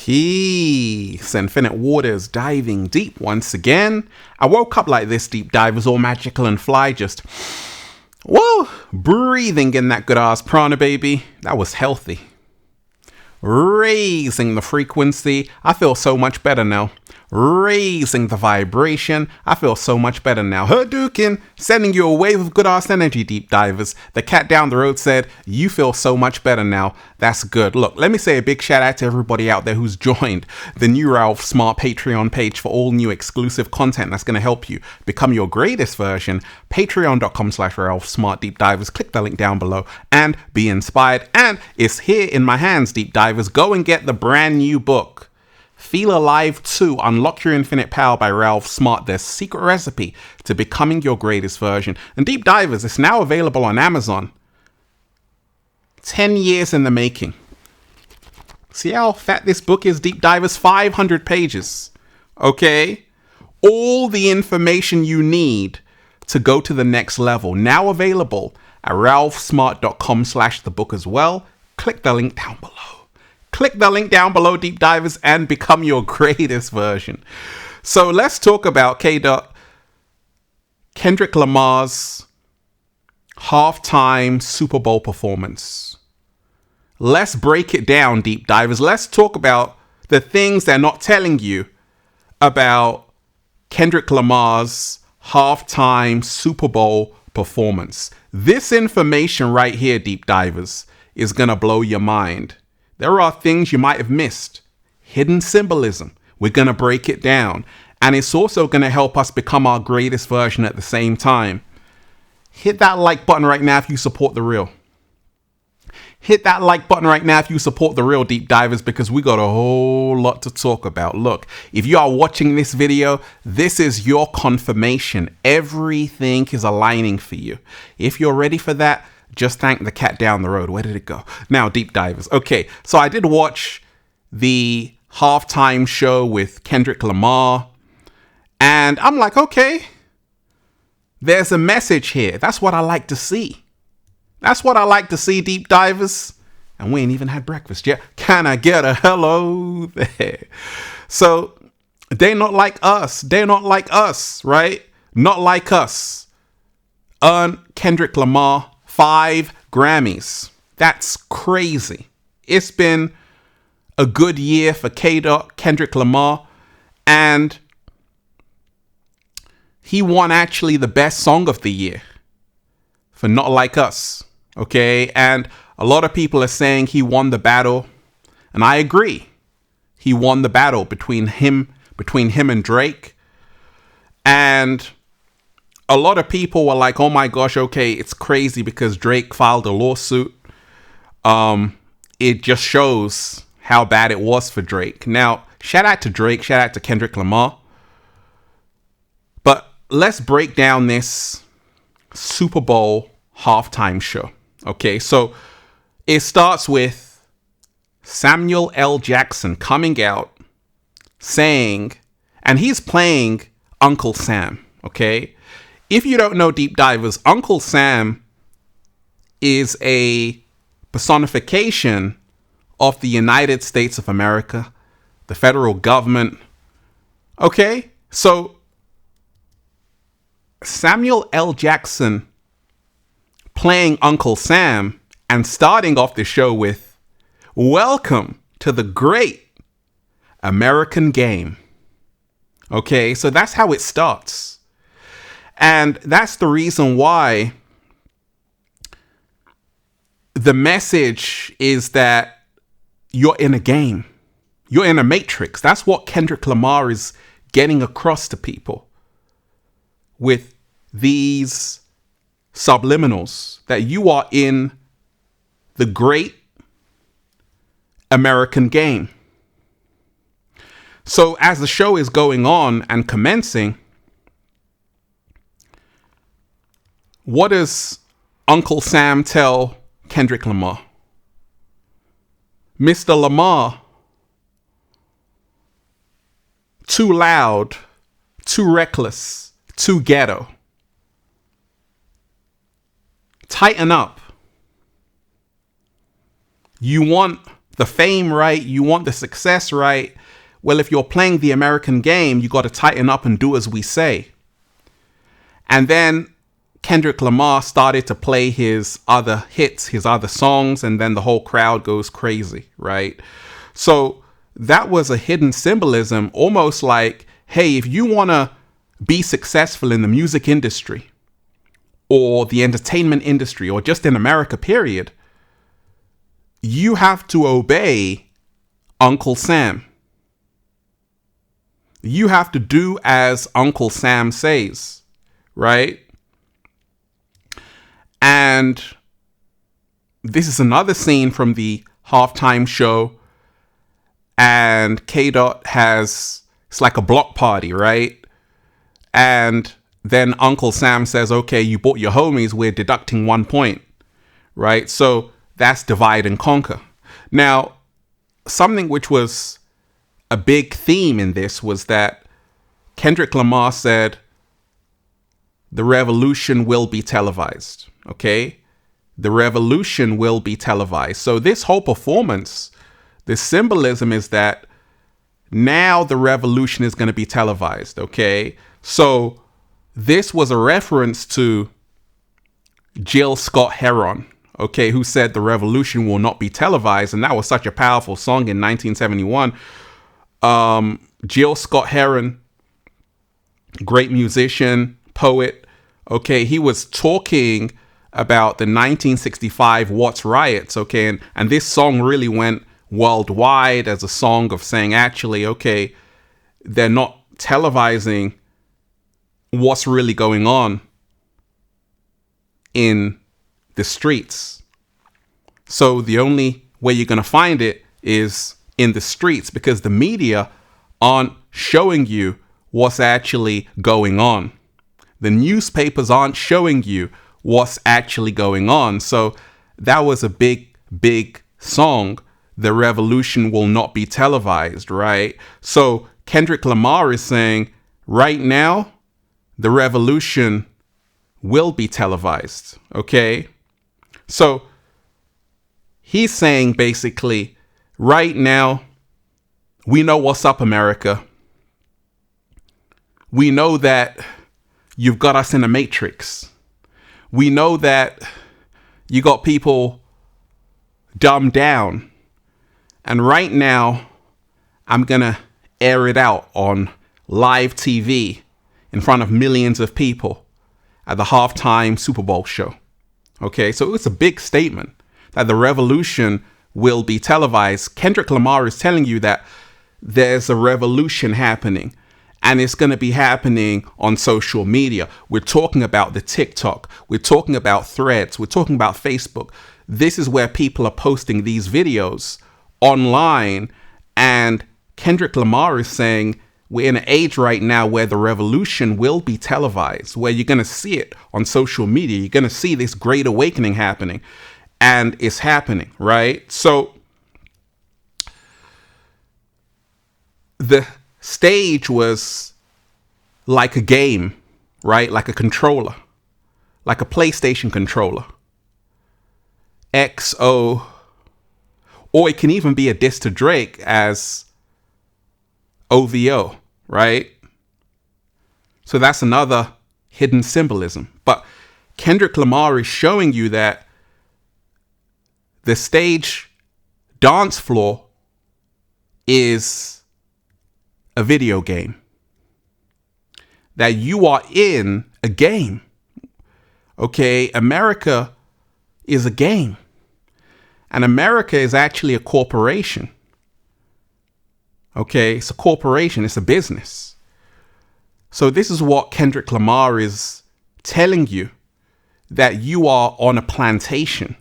Peace, infinite waters, diving deep once again. I woke up like this, deep divers, all magical and fly, just, whoa, breathing in that good ass prana, baby. That was healthy. Raising the frequency, I feel so much better now. Raising the vibration, I feel so much better now. Hadouken, sending you a wave of good ass energy, deep divers. The cat down the road said, you feel so much better now. That's good. Look, let me say a big shout out to everybody out there who's joined the new Ralph Smart Patreon page for all new exclusive content that's going to help you become your greatest version. Patreon.com/Ralph Smart Deep Divers. Click the link down below and be inspired. And it's here in my hands, deep divers. Go and get the brand new book, Feel Alive 2, Unlock Your Infinite Power by Ralph Smart, the secret recipe to becoming your greatest version. And deep divers, it's now available on Amazon. 10 years in the making. See how fat this book is, deep divers? 500 pages. Okay? All the information you need to go to the next level. Now available at ralphsmart.com/the book as well. Click the link down below. Click the link down below, deep divers, and become your greatest version. So let's talk about Kendrick Lamar's halftime Super Bowl performance. Let's break it down, deep divers. Let's talk about the things they're not telling you about Kendrick Lamar's halftime Super Bowl performance. This information right here, deep divers, is going to blow your mind. There are things you might have missed. Hidden symbolism. We're going to break it down. And it's also going to help us become our greatest version at the same time. Hit that like button right now if you support the real. Hit that like button right now if you support the real, deep divers, because we got a whole lot to talk about. Look, if you are watching this video, this is your confirmation. Everything is aligning for you. If you're ready for that, just thank the cat down the road. Where did it go? Now, deep divers. Okay, so I did watch the halftime show with Kendrick Lamar, and I'm like, okay, there's a message here. That's what I like to see. That's what I like to see, deep divers. And we ain't even had breakfast yet. Can I get a hello there? So they're not like us. They're not like us, right? Not like us. Kendrick Lamar 5 Grammys. That's crazy. It's been a good year for Kendrick Lamar, and he won actually the best song of the year for Not Like Us. Okay, and a lot of people are saying he won the battle, and I agree. He won the battle between him and Drake, and a lot of people were like, oh my gosh, okay, it's crazy because Drake filed a lawsuit. It just shows how bad it was for Drake. Now, shout out to Drake, shout out to Kendrick Lamar. But let's break down this Super Bowl halftime show. Okay, so it starts with Samuel L. Jackson coming out saying, and he's playing Uncle Sam, okay? If you don't know, deep divers, Uncle Sam is a personification of the United States of America, the federal government. Okay, so Samuel L. Jackson playing Uncle Sam and starting off the show with, welcome to the great American game. Okay, so that's how it starts. And that's the reason why the message is that you're in a game. You're in a matrix. That's what Kendrick Lamar is getting across to people with these subliminals, that you are in the great American game. So as the show is going on and commencing, what does Uncle Sam tell Kendrick Lamar? Mr. Lamar, too loud, too reckless, too ghetto. Tighten up. You want the fame right, you want the success right. Well, if you're playing the American game, you got to tighten up and do as we say. And then Kendrick Lamar started to play his other hits, his other songs, and then the whole crowd goes crazy, right? So that was a hidden symbolism, almost like, hey, if you want to be successful in the music industry or the entertainment industry or just in America, period, you have to obey Uncle Sam. You have to do as Uncle Sam says, right? And this is another scene from the halftime show. And K-Dot it's like a block party, right? And then Uncle Sam says, okay, you bought your homies, we're deducting 1 point, right? So that's divide and conquer. Now, something which was a big theme in this was that Kendrick Lamar said, the revolution will be televised, okay? The revolution will be televised. So this whole performance, the symbolism is that now the revolution is going to be televised, okay? So this was a reference to Jill Scott Heron, okay, who said the revolution will not be televised. And that was such a powerful song in 1971. Jill Scott Heron, great musician, poet, okay, he was talking about the 1965 Watts riots, okay, and this song really went worldwide as a song of saying, actually, okay, they're not televising what's really going on in the streets. So the only way you're going to find it is in the streets, because the media aren't showing you what's actually going on. The newspapers aren't showing you what's actually going on. So that was a big, big song. The revolution will not be televised, right? So Kendrick Lamar is saying, right now, the revolution will be televised, okay? So he's saying basically, right now, we know what's up, America. We know that you've got us in a matrix. We know that you got people dumbed down. And right now, I'm going to air it out on live TV in front of millions of people at the halftime Super Bowl show. Okay, so it's a big statement that the revolution will be televised. Kendrick Lamar is telling you that there's a revolution happening, and it's going to be happening on social media. We're talking about the TikTok. We're talking about Threads. We're talking about Facebook. This is where people are posting these videos online, and Kendrick Lamar is saying we're in an age right now where the revolution will be televised, where you're going to see it on social media. You're going to see this great awakening happening, and it's happening, right? So the stage was like a game, right? Like a controller, like a PlayStation controller. XO, or it can even be a diss to Drake as OVO, right? So that's another hidden symbolism. But Kendrick Lamar is showing you that the stage dance floor is a video game. That you are in a game. Okay, America is a game. And America is actually a corporation. Okay, it's a corporation, it's a business. So this is what Kendrick Lamar is telling you, that you are on a plantation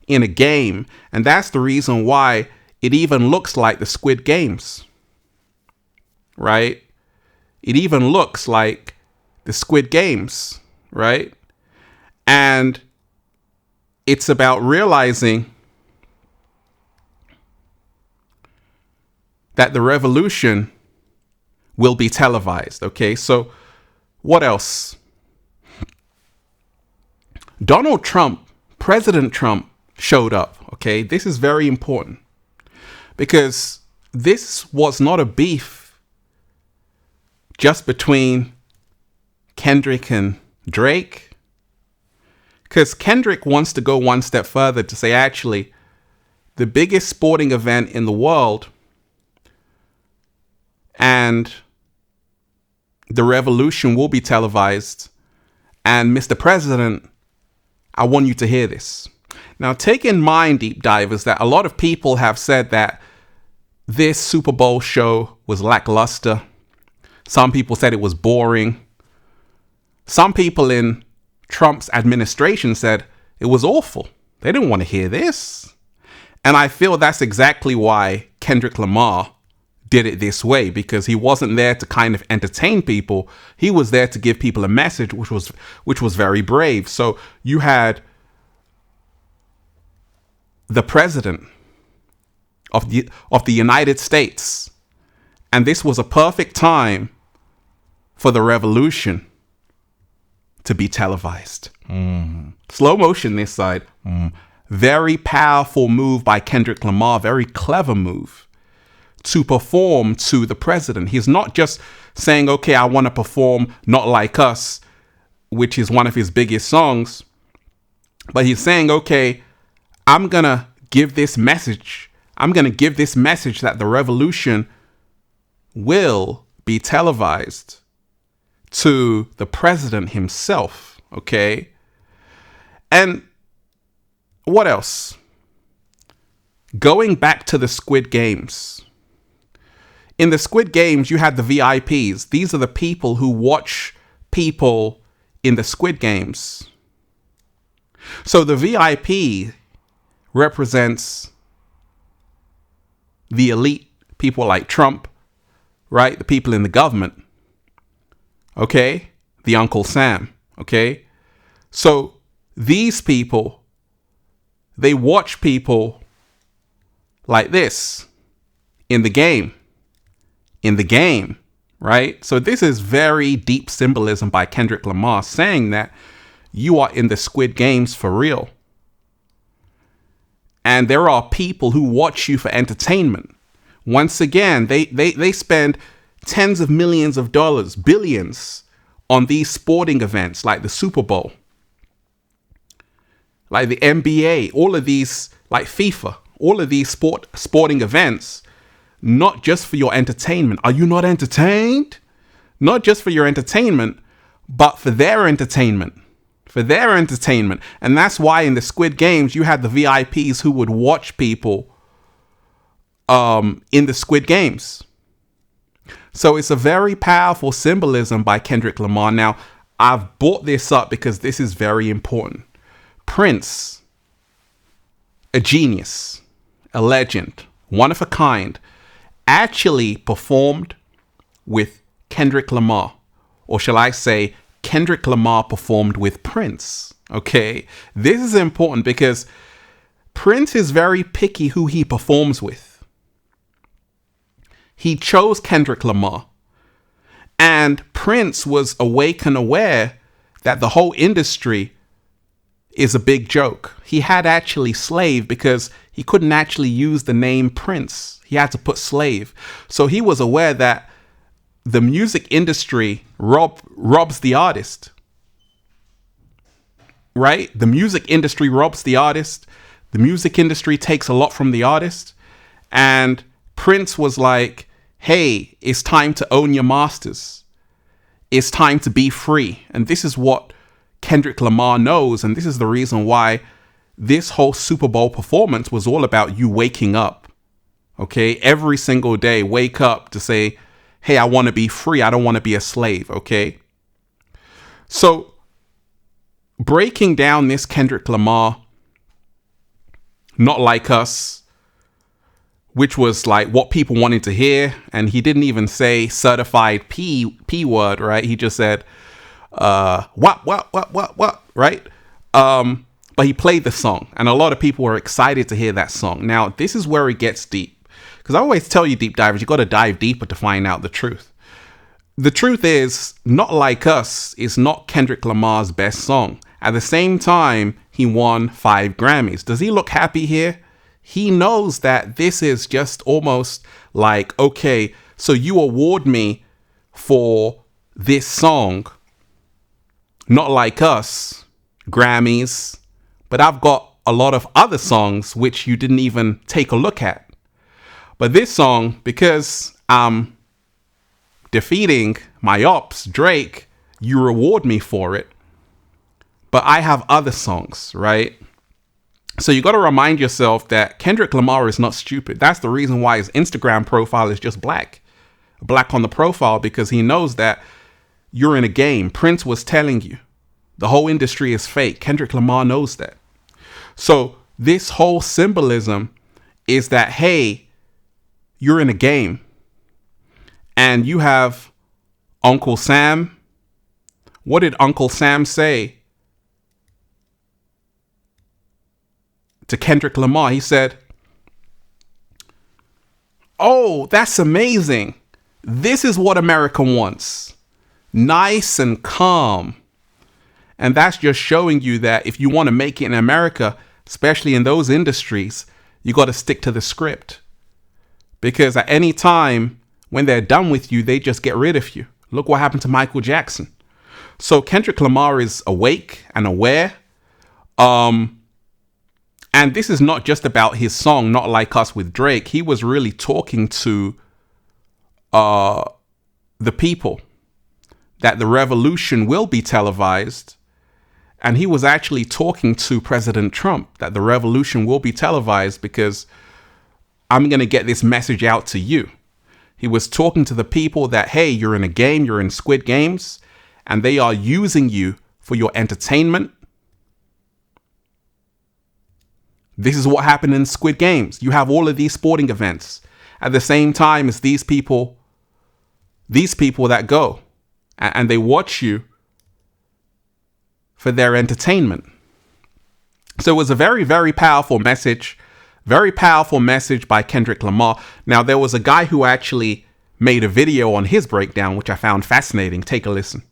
in a game. And that's the reason why it even looks like the Squid Games, right? It even looks like the Squid Games, right? And it's about realizing that the revolution will be televised. Okay, so what else? Donald Trump, President Trump, showed up. Okay, this is very important. because this was not a beef just between Kendrick and Drake. Because Kendrick wants to go one step further to say, actually, the biggest sporting event in the world and the revolution will be televised. And Mr. President, I want you to hear this. Now, take in mind, deep divers, that a lot of people have said that this Super Bowl show was lackluster. Some people said it was boring. Some people in Trump's administration said it was awful. They didn't want to hear this. And I feel that's exactly why Kendrick Lamar did it this way, because he wasn't there to kind of entertain people. He was there to give people a message, which was very brave. So you had the president of the United States, and this was a perfect time for the revolution to be televised. Slow motion this side. Very powerful move by Kendrick Lamar. Very clever move to perform to the president. He's not just saying, okay, I want to perform Not Like Us, which is one of his biggest songs, but he's saying, okay, I'm going to give this message. I'm going to give this message that the revolution will be televised to the president himself. Okay. And what else? Going back to the Squid Games. In the Squid Games, you had the VIPs. These are the people who watch people in the Squid Games. So the VIP represents the elite, people like Trump, right? The people in the government. Okay? The Uncle Sam. Okay? So these people, they watch people like this in the game. In the game, right? So this is very deep symbolism by Kendrick Lamar, saying that you are in the Squid Games for real. And there are people who watch you for entertainment. Once again, they spend tens of millions of dollars, billions, on these sporting events like the Super Bowl, like the NBA, all of these, like FIFA, all of these sporting events, not just for your entertainment. Are you not entertained? Not just for your entertainment, but for their entertainment. For their entertainment. And that's why in the Squid Games, you had the VIPs who would watch people in the Squid Games. So it's a very powerful symbolism by Kendrick Lamar. Now, I've brought this up because this is very important. Prince, a genius, a legend, one of a kind, actually performed with Kendrick Lamar. Or shall I say, Kendrick Lamar performed with Prince. Okay, this is important because Prince is very picky who he performs with. He chose Kendrick Lamar. And Prince was awake and aware that the whole industry is a big joke. He had actually slave because he couldn't actually use the name Prince. He had to put slave. So he was aware that the music industry robs the artist. Right? The music industry robs the artist. The music industry takes a lot from the artist. And Prince was like, hey, it's time to own your masters. It's time to be free. And this is what Kendrick Lamar knows. And this is the reason why this whole Super Bowl performance was all about you waking up. Okay? Every single day, wake up to say, hey, I want to be free. I don't want to be a slave. Okay? So breaking down this Kendrick Lamar, Not Like Us, which was like what people wanted to hear. And he didn't even say certified P word, right? He just said, what, right? But he played the song and a lot of people were excited to hear that song. Now, this is where it gets deep. Because I always tell you, deep divers, you got to dive deeper to find out the truth. The truth is, Not Like Us is not Kendrick Lamar's best song. At the same time, he won 5 Grammys. Does he look happy here? he knows that this is just almost like, okay, so you award me for this song, Not Like Us, Grammys, but I've got a lot of other songs which you didn't even take a look at. But this song, because I'm defeating my ops, Drake, you reward me for it. But I have other songs, right? So you got to remind yourself that Kendrick Lamar is not stupid. That's the reason why his Instagram profile is just black on the profile, because he knows that you're in a game. Prince was telling you the whole industry is fake. Kendrick Lamar knows that. So this whole symbolism is that, hey, you're in a game and you have Uncle Sam. What did Uncle Sam say to Kendrick Lamar? He said, "Oh, that's amazing. This is what America wants. Nice and calm." And that's just showing you that if you want to make it in America, especially in those industries, you got to stick to the script. Because at any time when they're done with you, they just get rid of you. Look what happened to Michael Jackson. So Kendrick Lamar is awake and aware. And this is not just about his song, Not Like Us with Drake. He was really talking to the people, that the revolution will be televised. And he was actually talking to President Trump, that the revolution will be televised because I'm going to get this message out to you. He was talking to the people that, hey, you're in a game, you're in Squid Games, and they are using you for your entertainment. This is what happened in Squid Games. You have all of these sporting events at the same time as these people that go and they watch you for their entertainment. So it was a very, very powerful message by Kendrick Lamar. Now, there was a guy who actually made a video on his breakdown, which I found fascinating. Take a listen.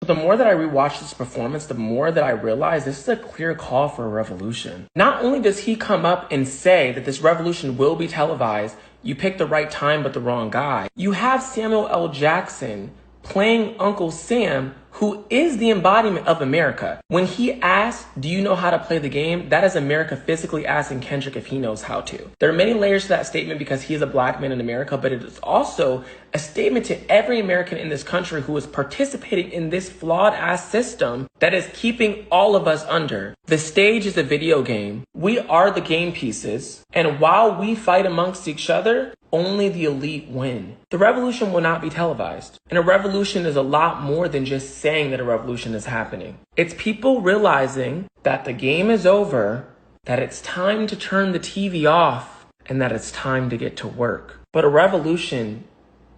The more that I rewatch this performance, the more that I realize this is a clear call for a revolution. Not only does he come up and say that this revolution will be televised, you picked the right time but the wrong guy. You have Samuel L. Jackson playing Uncle Sam, who is the embodiment of America. When he asked, "Do you know how to play the game?" that is America physically asking Kendrick if he knows how to. There are many layers to that statement because he is a black man in America, but it is also a statement to every American in this country who is participating in this flawed ass system that is keeping all of us under. The stage is a video game. We are the game pieces. And while we fight amongst each other, only the elite win. The revolution will not be televised. And a revolution is a lot more than just saying that a revolution is happening. It's people realizing that the game is over, that it's time to turn the TV off, and that it's time to get to work. But a revolution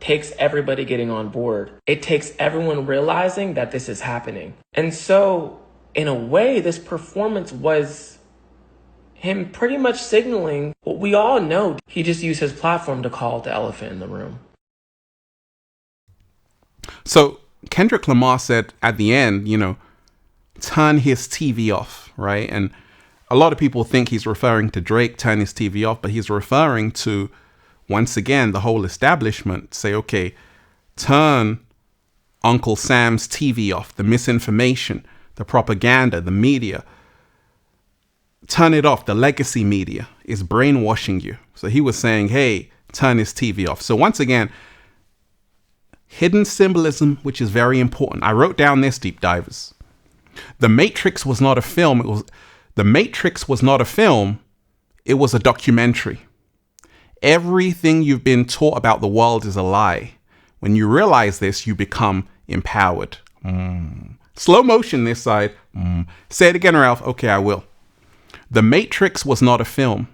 takes everybody getting on board. It takes everyone realizing that this is happening. And so, in a way, this performance was him pretty much signaling what we all know. He just used his platform to call the elephant in the room. So Kendrick Lamar said at the end, turn his TV off, right? And a lot of people think he's referring to Drake, turn his TV off, but he's referring to, once again, the whole establishment. Say, okay, turn Uncle Sam's TV off, the misinformation, the propaganda, the media. Turn it off. The legacy media is brainwashing you. So he was saying, hey, turn his TV off. So once again, hidden symbolism, which is very important. I wrote down this, deep divers. The Matrix was not a film. It was a documentary. Everything you've been taught about the world is a lie. When you realize this, you become empowered. Slow motion this side. Say it again, Ralph. Okay, I will. The Matrix was not a film.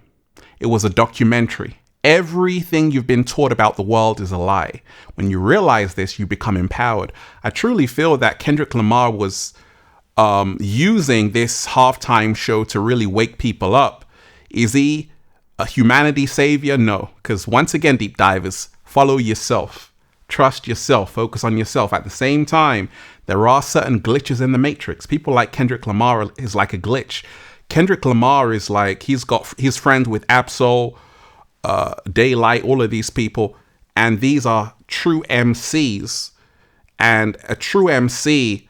It was a documentary. Everything you've been taught about the world is a lie. When you realize this, you become empowered. I truly feel that Kendrick Lamar was using this halftime show to really wake people up. Is he a humanity savior? No. Because once again, deep divers, follow yourself. Trust yourself. Focus on yourself. At the same time, there are certain glitches in the Matrix. People like Kendrick Lamar is like a glitch. Kendrick Lamar is like, he's friends with Absol, Daylight, all of these people, and these are true MCs. And a true MC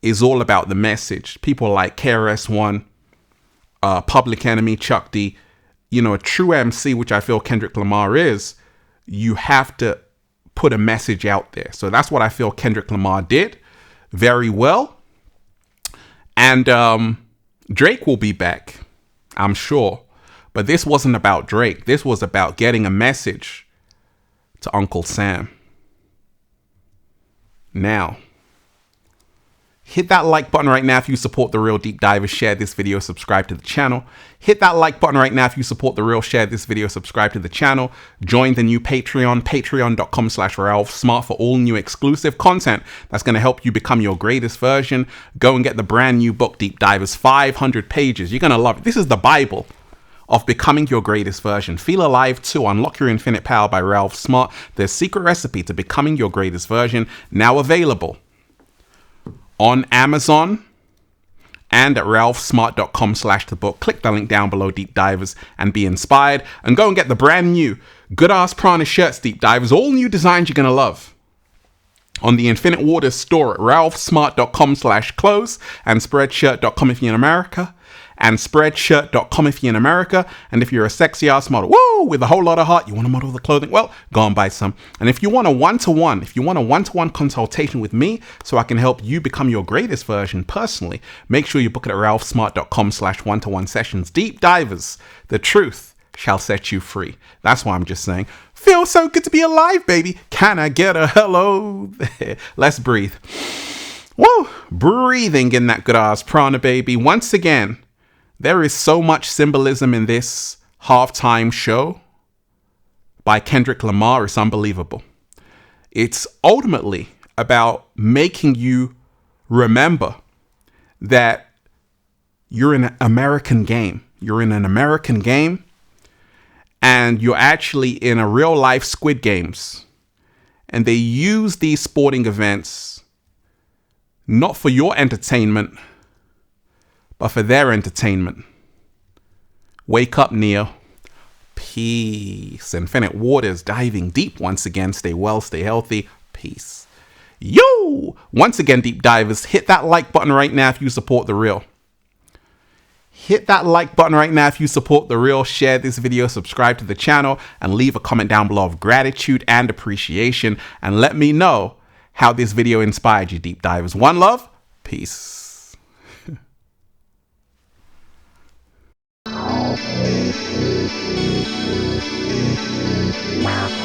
is all about the message. People like KRS-One, Public Enemy, Chuck D. You know, a true MC, which I feel Kendrick Lamar is, you have to put a message out there. So that's what I feel Kendrick Lamar did very well. And Drake will be back, I'm sure. But this wasn't about Drake. This was about getting a message to Uncle Sam. Now, hit that like button right now if you support The Real Deep Divers. Share this video, subscribe to the channel. Hit that like button right now if you support The Real. Share this video, subscribe to the channel. Join the new Patreon, patreon.com/RalphSmart for all new exclusive content that's going to help you become your greatest version. Go and get the brand new book, Deep Divers, 500 pages. You're going to love it. This is the Bible of becoming your greatest version. Feel Alive 2, Unlock Your Infinite Power by Ralph Smart. The secret recipe to becoming your greatest version, now available on Amazon and at ralphsmart.com/thebook. Click the link down below, Deep Divers, and be inspired. And go and get the brand new Good Ass Prana shirts, Deep Divers. All new designs you're going to love on the Infinite Waters store at ralphsmart.com/clothes and spreadshirt.com if you're in America. And spreadshirt.com if you're in America. And if you're a sexy ass model, woo, with a whole lot of heart, you want to model the clothing, well, go and buy some. And if you want a one-to-one consultation with me so I can help you become your greatest version personally, make sure you book it at ralphsmart.com/one-to-one sessions. Deep Divers, the truth shall set you free. That's why I'm just saying, feels so good to be alive, baby. Can I get a hello? Let's breathe. Woo, breathing in that good ass prana, baby. Once again, there is so much symbolism in this halftime show by Kendrick Lamar. It's unbelievable. It's ultimately about making you remember that you're in an American game. You're in an American game, and you're actually in a real life Squid Games. And they use these sporting events not for your entertainment, but for their entertainment. Wake up, Neo. Peace. Infinite Waters diving deep once again. Stay well, stay healthy. Peace. Yo! Once again, Deep Divers, hit that like button right now if you support The Real. Hit that like button right now if you support The Real. Share this video, subscribe to the channel, and leave a comment down below of gratitude and appreciation. And let me know how this video inspired you, Deep Divers. One love. Peace. Wow.